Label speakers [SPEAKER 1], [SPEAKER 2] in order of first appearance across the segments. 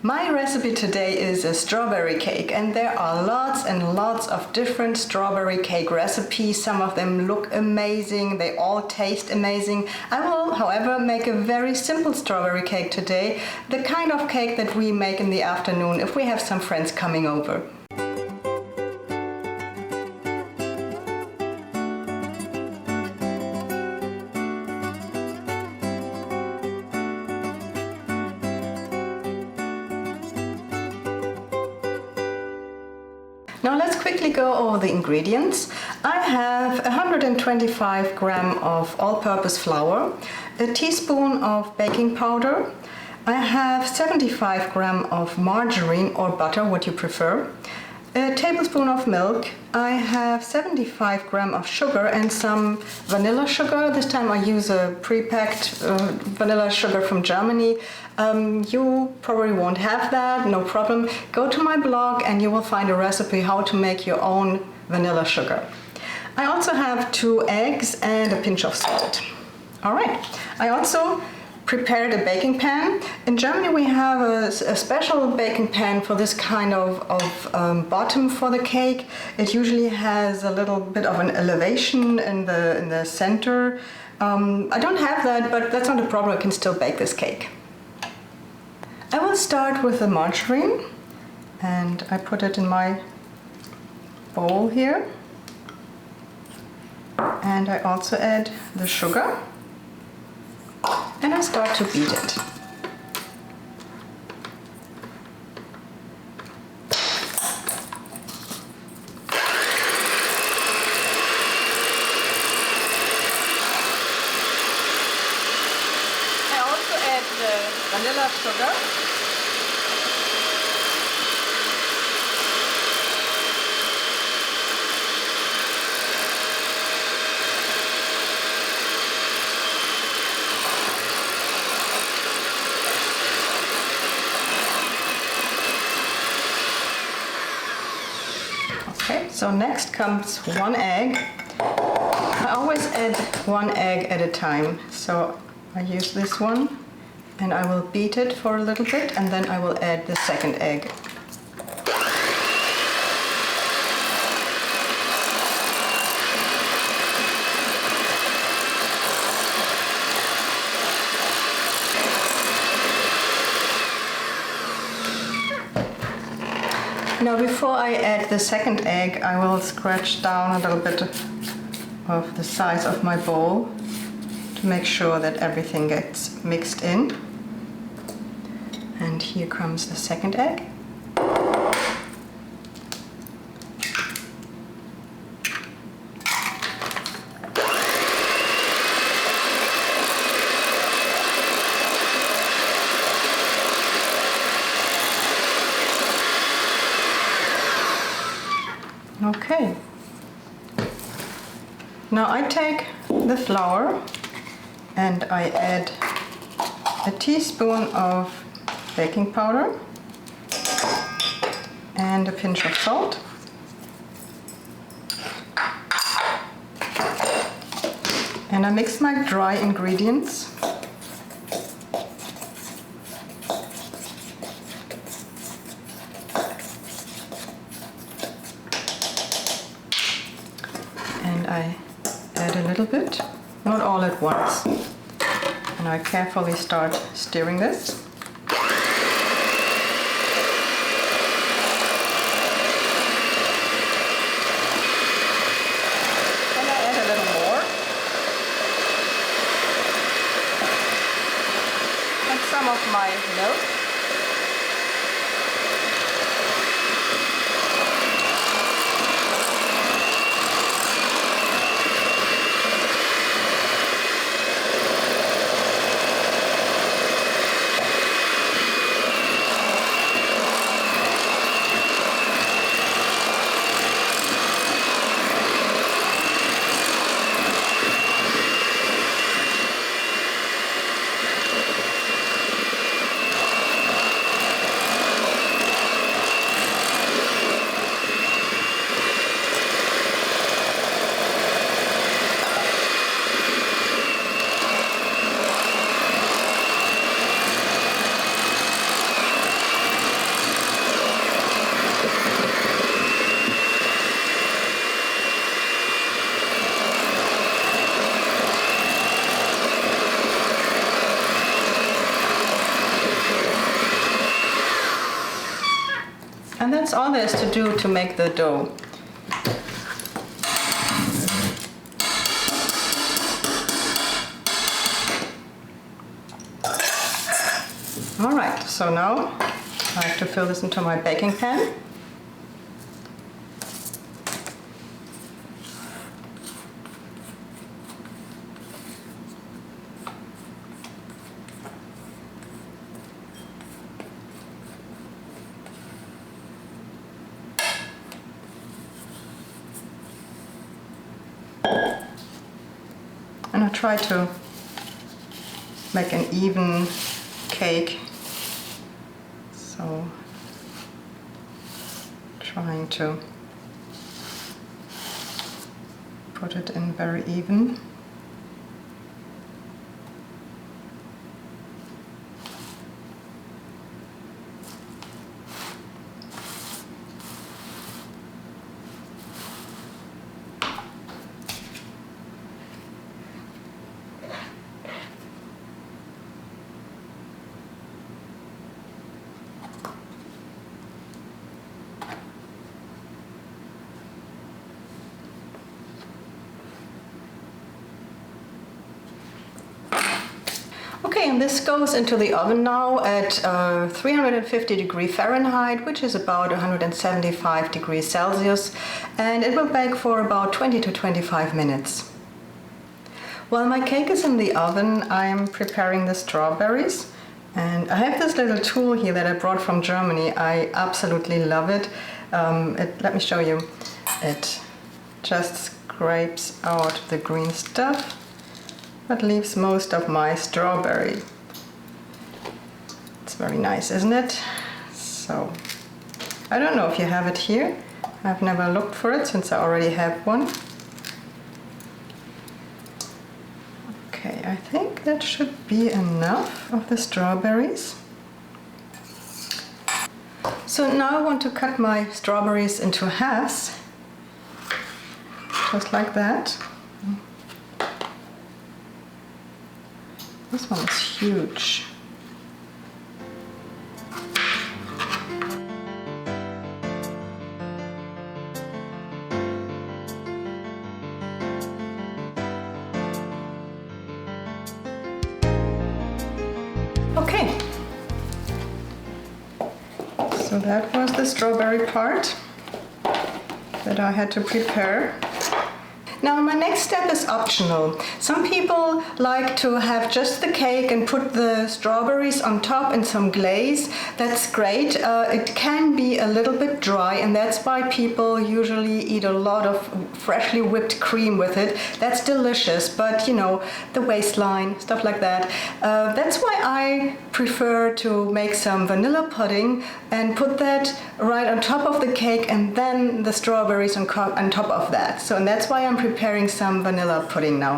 [SPEAKER 1] My recipe today is a strawberry cake, and there are lots and lots of different strawberry cake recipes. Some of them look amazing, they all taste amazing. I will, however, make a very simple strawberry cake today, the kind of cake that we make in the afternoon if we have some friends coming over. Now let's quickly go over the ingredients. I have 125 grams of all-purpose flour, a teaspoon of baking powder. I have 75 grams of margarine or butter, what you prefer, a tablespoon of milk. I have 75 grams of sugar and some vanilla sugar. This time I use a pre-packed vanilla sugar from Germany. You probably won't have that, no problem. Go to my blog and you will find a recipe how to make your own vanilla sugar. I also have 2 eggs and a pinch of salt. All right, I also prepared a baking pan. In Germany we have a special baking pan for this kind of bottom for the cake. It usually has a little bit of an elevation in the center. I don't have that, but that's not a problem. I can still bake this cake. I will start with the margarine, and I put it in my bowl here. And I also add the sugar. And I start to beat it. I also add the vanilla sugar. Okay, so next comes 1 egg. I always add 1 egg at a time. So I use this one and I will beat it for a little bit, and then I will add the second egg. Now before I add the second egg, I will scratch down a little bit of the size of my bowl to make sure that everything gets mixed in. And here comes the second egg. Okay, now I take the flour and I add a teaspoon of baking powder and a pinch of salt. And I mix my dry ingredients. And I add a little bit, not all at once. And I carefully start stirring this. And I add a little more. And some of my milk. And that's all there is to do to make the dough. All right, so now I have to fill this into my baking pan. And I try to make an even cake. So, trying to put it in very even. Okay, and this goes into the oven now at 350 degrees Fahrenheit, which is about 175 degrees Celsius, and it will bake for about 20 to 25 minutes. While my cake is in the oven, I'm preparing the strawberries, and I have this little tool here that I brought from Germany. I absolutely love it. Let me show you. It just scrapes out the green stuff, but leaves most of my strawberry. It's very nice, isn't it? So, I don't know if you have it here. I've never looked for it since I already have one. Okay, I think that should be enough of the strawberries. So now I want to cut my strawberries into halves, just like that. This one is huge. Okay, so that was the strawberry part that I had to prepare. Now my next step is optional. Some people like to have just the cake and put the strawberries on top and some glaze. That's great. It can be a little bit dry, and that's why people usually eat a lot of freshly whipped cream with it. That's delicious, but you know, the waistline, stuff like that. That's why I prefer to make some vanilla pudding and put that right on top of the cake, and then the strawberries on top of that. So, and that's why I'm preparing some vanilla pudding now.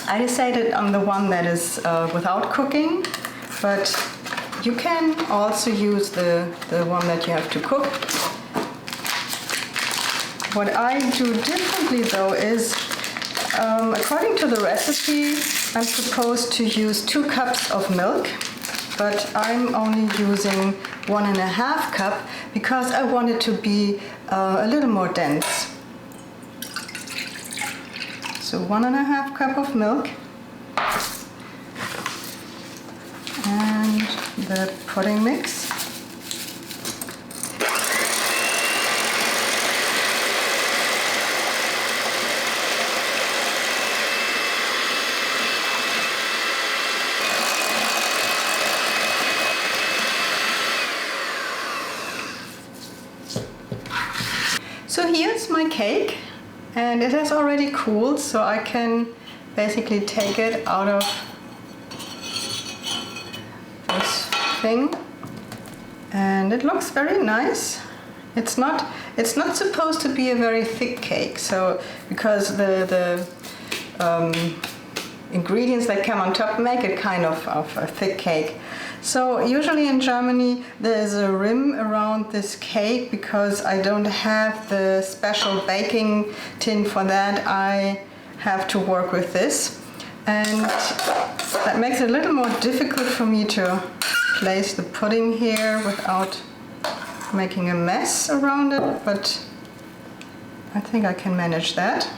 [SPEAKER 1] I decided on the one that is without cooking, but you can also use the one that you have to cook. What I do differently though is, according to the recipe, I'm supposed to use 2 cups of milk, but I'm only using 1.5 cup because I want it to be a little more dense. So 1.5 cup of milk and the pudding mix. So here's my cake, and it has already cooled, so I can basically take it out of this thing, and it looks very nice. It's not supposed to be a very thick cake, so because the ingredients that come on top make it kind of a thick cake. So usually in Germany there's a rim around this cake because I don't have the special baking tin for that. I have to work with this, and that makes it a little more difficult for me to place the pudding here without making a mess around it, but I think I can manage that.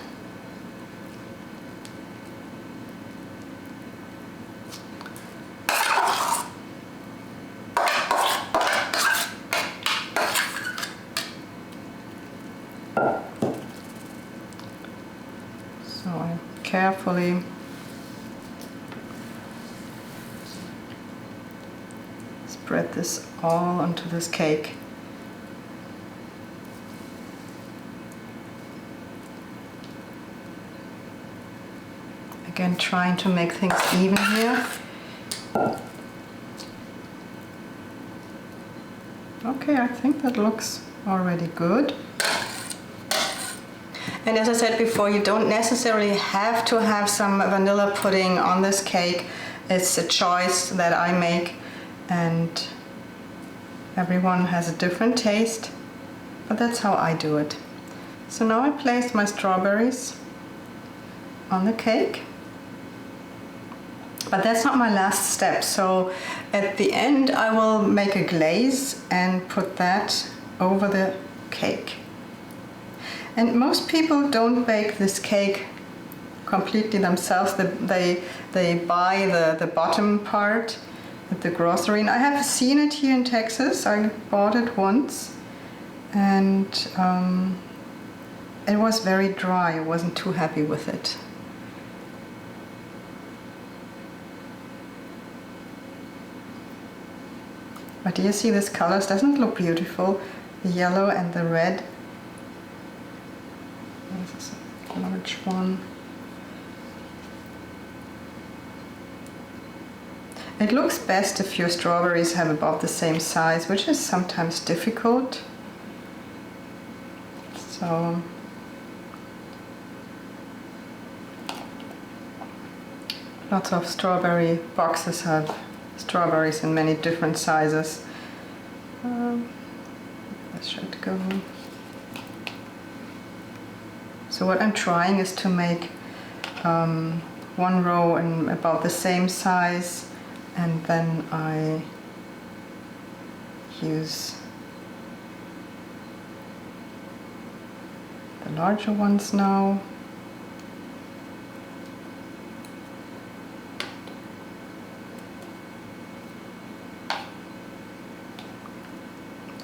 [SPEAKER 1] So I carefully spread this all onto this cake. Again, trying to make things even here. Okay, I think that looks already good. And as I said before, you don't necessarily have to have some vanilla pudding on this cake. It's a choice that I make, and everyone has a different taste, but that's how I do it. So now I placed my strawberries on the cake. But that's not my last step. So at the end I will make a glaze and put that over the cake. And most people don't bake this cake completely themselves. They buy the bottom part at the grocery. And I have seen it here in Texas. I bought it once, and it was very dry. I wasn't too happy with it. But do you see this colors? Doesn't it look beautiful? The yellow and the red. This is a large one. It looks best if your strawberries have about the same size, which is sometimes difficult. So lots of strawberry boxes have strawberries in many different sizes. This should go. So what I'm trying is to make one row in about the same size, and then I use the larger ones now.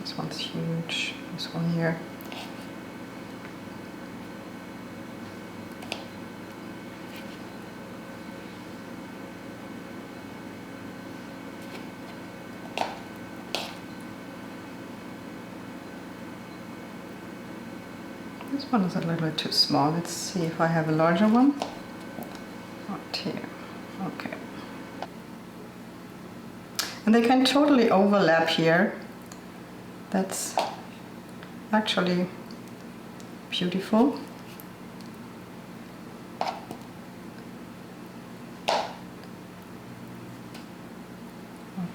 [SPEAKER 1] This one's huge, this one here. This one is a little bit too small. Let's see if I have a larger one. Right here. Okay. And they can totally overlap here. That's actually beautiful.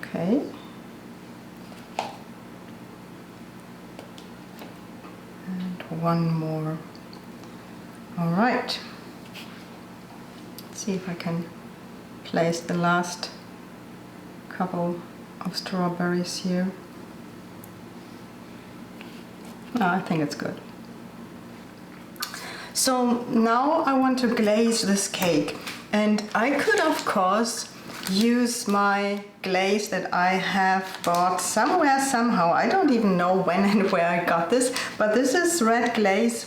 [SPEAKER 1] Okay. And one more. All right. Let's see if I can place the last couple of strawberries here. Oh, I think it's good. So now I want to glaze this cake, and I could of course use my glaze that I have bought somewhere somehow. I don't even know when and where I got this, but this is red glaze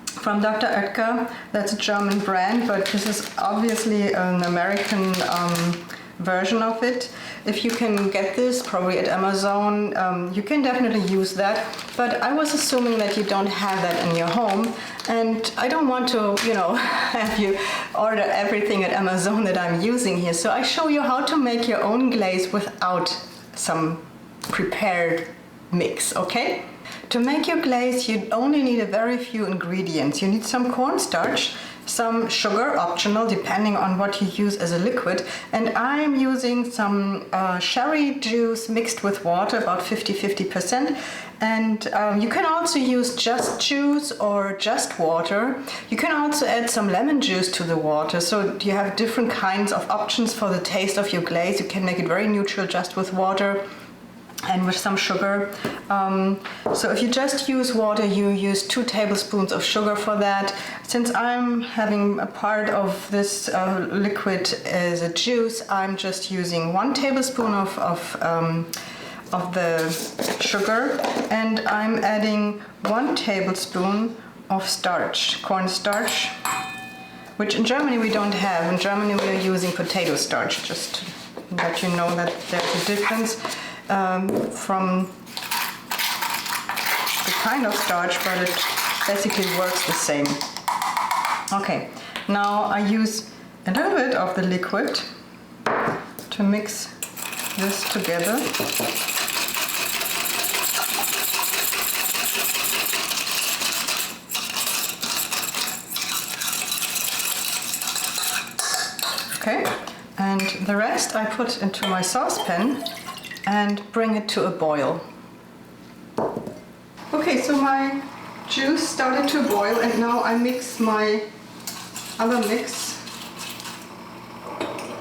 [SPEAKER 1] from Dr. Oetker. That's a German brand, but this is obviously an American version of it. If you can get this, probably at Amazon, you can definitely use that. But I was assuming that you don't have that in your home, and I don't want to, have you order everything at Amazon that I'm using here. So I show you how to make your own glaze without some prepared mix, okay? To make your glaze, you only need a very few ingredients. You need some cornstarch, some sugar, optional, depending on what you use as a liquid. And I'm using some cherry juice mixed with water, about 50-50%. And you can also use just juice or just water. You can also add some lemon juice to the water. So you have different kinds of options for the taste of your glaze. You can make it very neutral just with water. and with some sugar. So if you just use water, you use 2 tablespoons of sugar for that. Since I'm having a part of this liquid as a juice, I'm just using 1 tablespoon of the sugar, and I'm adding 1 tablespoon of starch, cornstarch, which in Germany we don't have. In Germany we are using potato starch, just to let you know that there's a difference from the kind of starch, but it basically works the same. Okay, now I use a little bit of the liquid to mix this together. Okay, and the rest I put into my saucepan and bring it to a boil. Okay, so my juice started to boil, and now I mix my other mix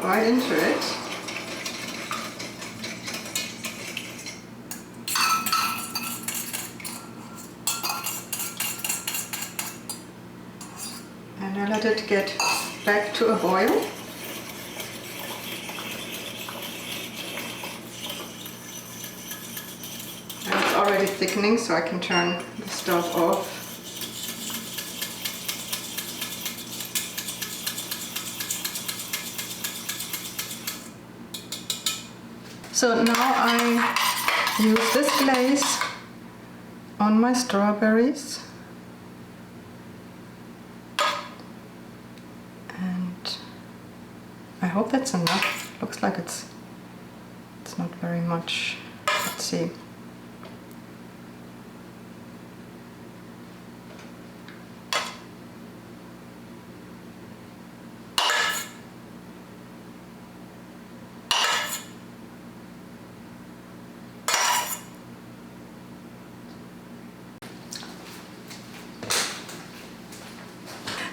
[SPEAKER 1] right into it. And I let it get back to a boil. Already thickening, so I can turn the stove off. So now I use this glaze on my strawberries, and I hope that's enough. Looks like it's not very much. Let's see.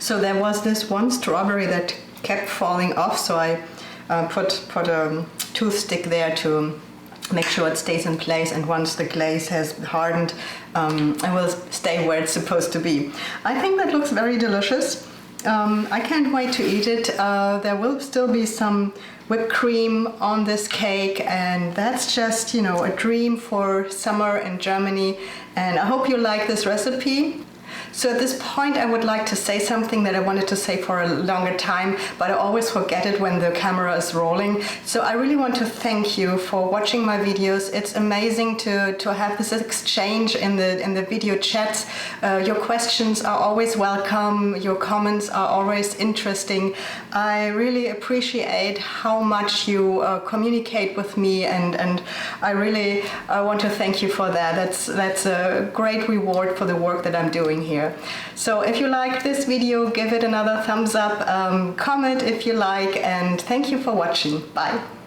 [SPEAKER 1] So there was this one strawberry that kept falling off, so I put a toothstick there to make sure it stays in place, and once the glaze has hardened, it will stay where it's supposed to be. I think that looks very delicious. I can't wait to eat it. There will still be some whipped cream on this cake, and that's just, you know, a dream for summer in Germany, and I hope you like this recipe. So at this point I would like to say something that I wanted to say for a longer time, but I always forget it when the camera is rolling. So I really want to thank you for watching my videos. It's amazing to have this exchange in the video chats. Your questions are always welcome. Your comments are always interesting. I really appreciate how much you communicate with me, and I really want to thank you for that. That's a great reward for the work that I'm doing here. So if you like this video, give it another thumbs up, comment if you like, and thank you for watching. Bye.